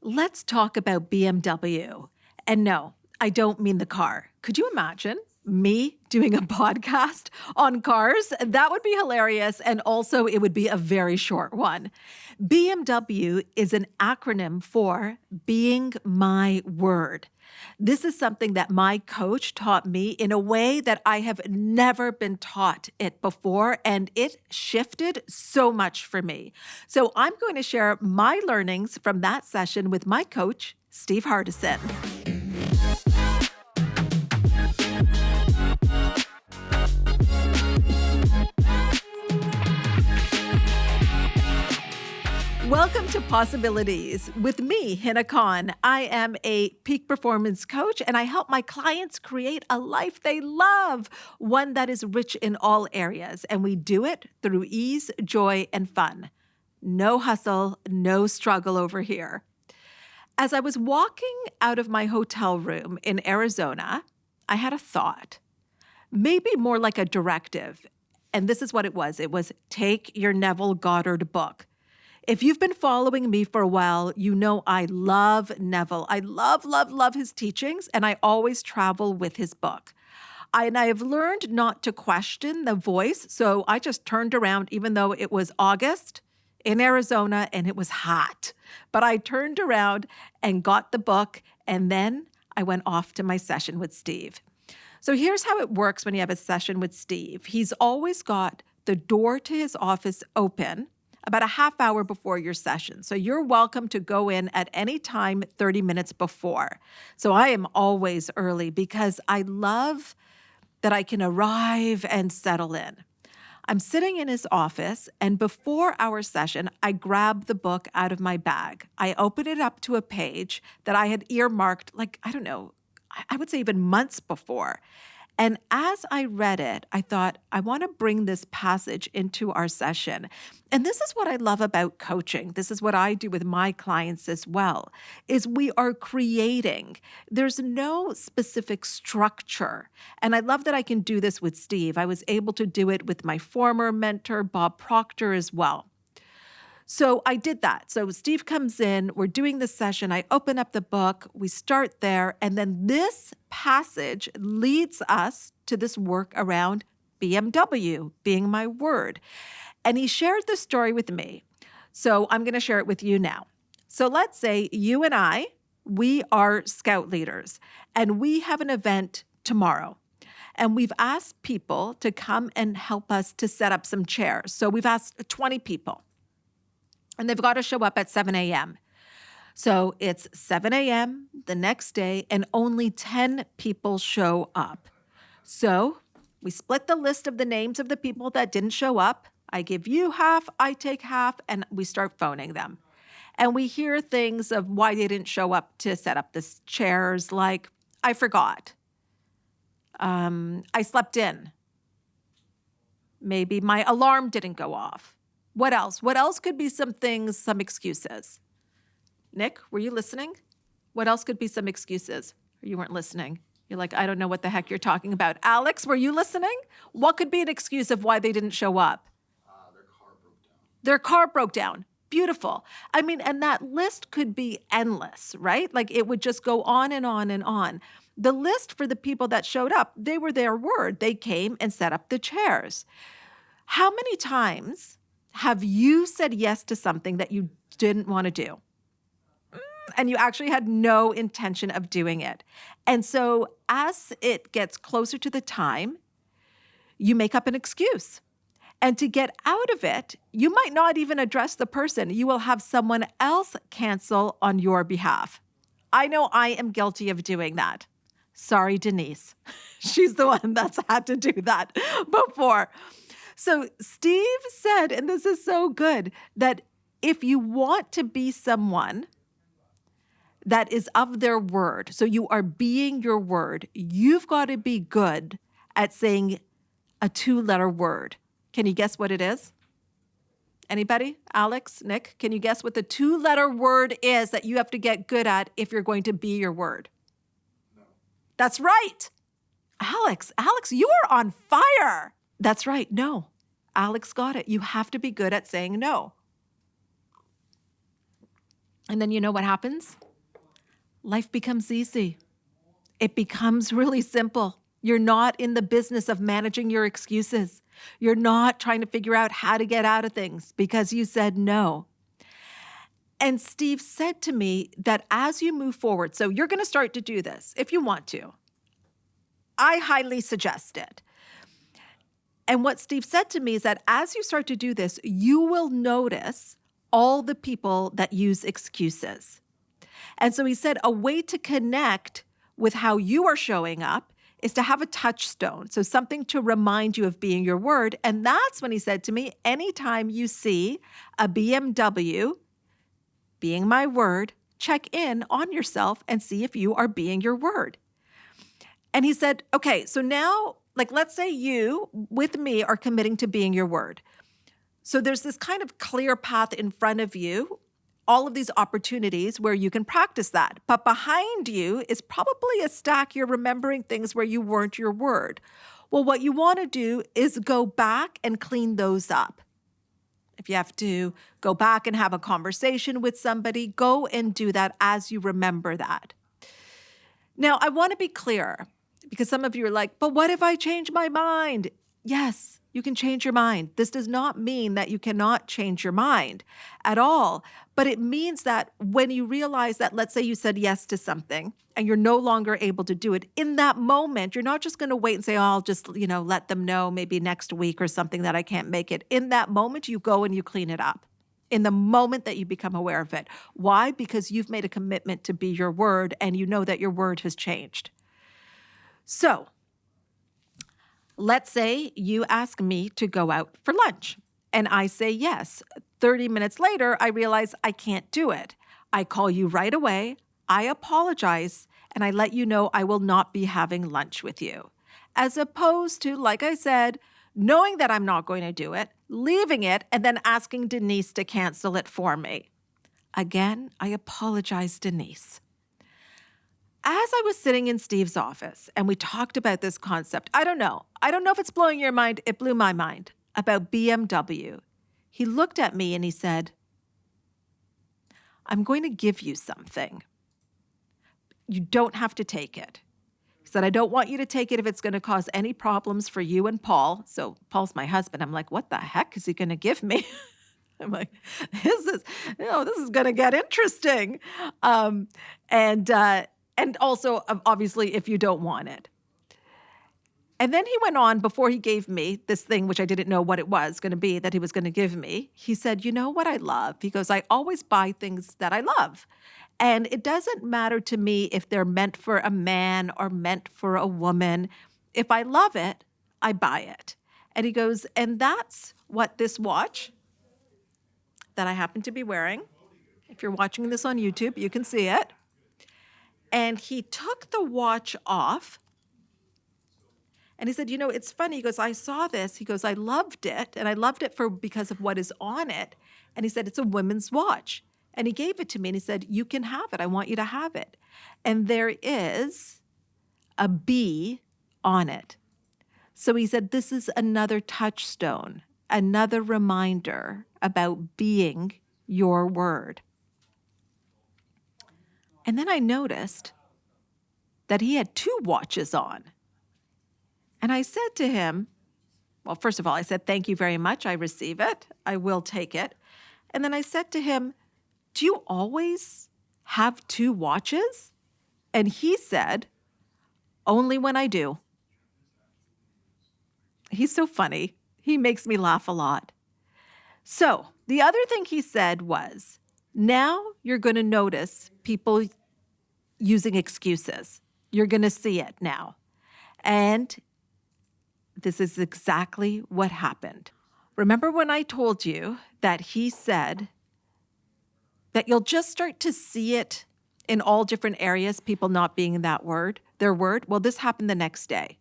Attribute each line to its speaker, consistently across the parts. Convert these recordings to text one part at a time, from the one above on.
Speaker 1: Let's talk about BMW. And no, I don't mean the car. Could you imagine me doing a podcast on cars? That would be hilarious. And also, it would be a very short one. BMW is an acronym for Being My Word. This is something that my coach taught me in a way that I have never been taught it before, and it shifted so much for me. So I'm going to share my learnings from that session with my coach, Steve Hardison. Welcome to Possibilities with me, Hina Khan. I am a peak performance coach, and I help my clients create a life they love, one that is rich in all areas. And we do it through ease, joy, and fun. No hustle, no struggle over here. As I was walking out of my hotel room in Arizona, I had a thought, maybe more like a directive. And this is what it was. It was take your Neville Goddard book. If you've been following me for a while, you know I love Neville. I love his teachings, and I always travel with his book. I have learned not to question the voice, so I just turned around even though it was August in Arizona and it was hot. But I turned around and got the book, and then I went off to my session with Steve. So here's how it works when you have a session with Steve. He's always got the door to his office open about a half hour before your session. So you're welcome to go in at any time 30 minutes before. So I am always early because I love that I can arrive and settle in. I'm sitting in his office, and before our session, I grab the book out of my bag. I open it up to a page that I had earmarked, I would say even months before. And as I read it, I thought, I want to bring this passage into our session. And this is what I love about coaching. This is what I do with my clients as well, is we are creating. There's no specific structure. And I love that I can do this with Steve. I was able to do it with my former mentor, Bob Proctor, as well. So I did that. So Steve comes in, we're doing the session, I open up the book, we start there, and then this passage leads us to this work around BMW, being my word. And he shared the story with me. So I'm going to share it with you now. So let's say you and I, we are scout leaders, and we have an event tomorrow. And we've asked people to come and help us to set up some chairs. So we've asked 20 people. And they've got to show up at 7 a.m. So it's 7 a.m. the next day, and only 10 people show up. So we split the list of the names of the people that didn't show up. I give you half, I take half, and we start phoning them. And we hear things of why they didn't show up to set up the chairs, like, I forgot. I slept in. Maybe my alarm didn't go off. What else? What else could be some things, some excuses? Nick, were you listening? What else could be some excuses? Or you weren't listening. You're like, I don't know what the heck you're talking about. Alex, were you listening? What could be an excuse of why they didn't show up?
Speaker 2: Their car broke down.
Speaker 1: Their car broke down. Beautiful. I mean, and that list could be endless, right? Like it would just go on and on and on. The list for the people that showed up, they were their word. They came and set up the chairs. How many times have you said yes to something that you didn't want to do? And you actually had no intention of doing it. And so as it gets closer to the time, you make up an excuse. And to get out of it, you might not even address the person. You will have someone else cancel on your behalf. I know I am guilty of doing that. Sorry, Denise. She's the one that's had to do that before. So Steve said, and this is so good, that if you want to be someone that is of their word, so you are being your word, you've got to be good at saying a 2-letter word. Can you guess what it is? Anybody? Alex, Nick, can you guess what the 2-letter word is that you have to get good at if you're going to be your word?
Speaker 2: No.
Speaker 1: That's right. Alex, you are on fire. That's right. No. Alex got it. You have to be good at saying no. And then you know what happens? Life becomes easy. It becomes really simple. You're not in the business of managing your excuses. You're not trying to figure out how to get out of things because you said no. And Steve said to me that as you move forward, so you're going to start to do this if you want to. I highly suggest it. And what Steve said to me is that as you start to do this, you will notice all the people that use excuses. And so he said a way to connect with how you are showing up is to have a touchstone. So something to remind you of being your word. And that's when he said to me, anytime you see a BMW being my word, check in on yourself and see if you are being your word. And he said, okay, so now, let's say you with me are committing to being your word. So there's this kind of clear path in front of you, all of these opportunities where you can practice that. But behind you is probably a stack you're remembering things where you weren't your word. Well, what you want to do is go back and clean those up. If you have to go back and have a conversation with somebody, go and do that as you remember that. Now, I want to be clear because some of you are like, but what if I change my mind? Yes, you can change your mind. This does not mean that you cannot change your mind at all. But it means that when you realize that, let's say you said yes to something and you're no longer able to do it, in that moment, you're not just going to wait and say, oh, I'll just, let them know maybe next week or something that I can't make it. In that moment, you go and you clean it up. In the moment that you become aware of it. Why? Because you've made a commitment to be your word and you know that your word has changed. So, let's say you ask me to go out for lunch and I say yes. 30 minutes later, I realize I can't do it. I call you right away, I apologize, and I let you know I will not be having lunch with you. As opposed to, like I said, knowing that I'm not going to do it, leaving it, and then asking Denise to cancel it for me. Again, I apologize, Denise. As I was sitting in Steve's office and we talked about this concept, I don't know if it's blowing your mind, it blew my mind, about BMW. He looked at me and he said, I'm going to give you something. You don't have to take it. He said, I don't want you to take it if it's going to cause any problems for you and Paul. So Paul's my husband. I'm like, what the heck is he going to give me? I'm like, this is going to get interesting. And also, obviously, if you don't want it. And then he went on, before he gave me this thing, which I didn't know what it was going to be, that he was going to give me. He said, you know what I love? He goes, I always buy things that I love. And it doesn't matter to me if they're meant for a man or meant for a woman. If I love it, I buy it. And he goes, and that's what this watch that I happen to be wearing, if you're watching this on YouTube, you can see it. And he took the watch off and he said, it's funny. He goes, I saw this. He goes, I loved it. And I loved it because of what is on it. And he said, it's a women's watch. And he gave it to me and he said, you can have it. I want you to have it. And there is a bee on it. So he said, this is another touchstone, another reminder about being your word. And then I noticed that he had 2 watches on. And I said to him, well, first of all, I said, thank you very much. I receive it. I will take it. And then I said to him, do you always have 2 watches? And he said, only when I do. He's so funny. He makes me laugh a lot. So the other thing he said was, now you're going to notice people using excuses. You're going to see it now. And this is exactly what happened. Remember when I told you that he said that you'll just start to see it in all different areas, people not being their word? Well, this happened the next day.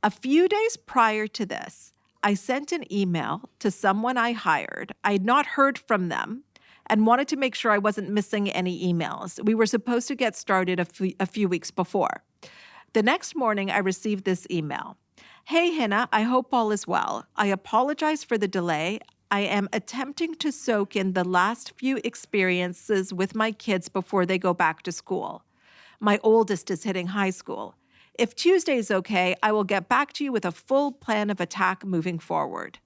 Speaker 1: A few days prior to this, I sent an email to someone I hired. I had not heard from them and wanted to make sure I wasn't missing any emails. We were supposed to get started a few weeks before. The next morning, I received this email. Hey, Hina, I hope all is well. I apologize for the delay. I am attempting to soak in the last few experiences with my kids before they go back to school. My oldest is hitting high school. If Tuesday is okay, I will get back to you with a full plan of attack moving forward.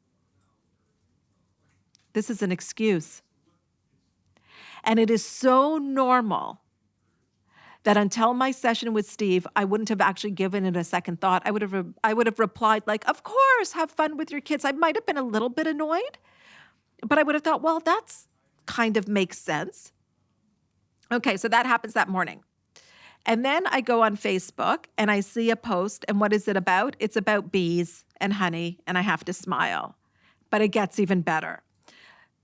Speaker 1: This is an excuse. And it is so normal that until my session with Steve, I wouldn't have actually given it a second thought. I would have replied like, of course, have fun with your kids. I might have been a little bit annoyed, but I would have thought, well, that's kind of makes sense. Okay, so that happens that morning. And then I go on Facebook and I see a post, and what is it about? It's about bees and honey, and I have to smile. But it gets even better.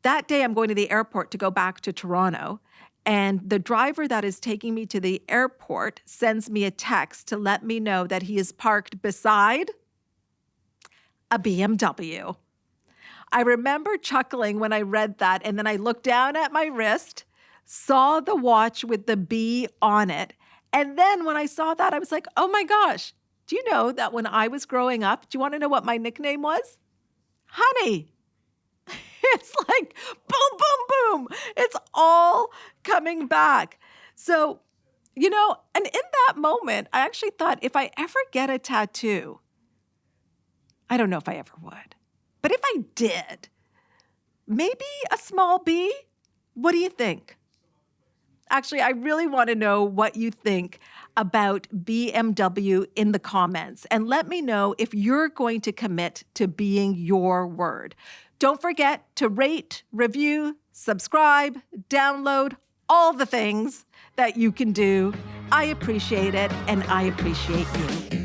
Speaker 1: That day, I'm going to the airport to go back to Toronto, and the driver that is taking me to the airport sends me a text to let me know that he is parked beside a BMW. I remember chuckling when I read that, and then I looked down at my wrist, saw the watch with the bee on it, and then when I saw that, I was like, oh my gosh, do you know that when I was growing up, do you want to know what my nickname was? Honey. It's like boom, boom, boom. It's all coming back. So, and in that moment, I actually thought if I ever get a tattoo, I don't know if I ever would, but if I did, maybe a small bee? What do you think? Actually, I really want to know what you think about BMW in the comments, and let me know if you're going to commit to being your word. Don't forget to rate, review, subscribe, download, all the things that you can do. I appreciate it, and I appreciate you.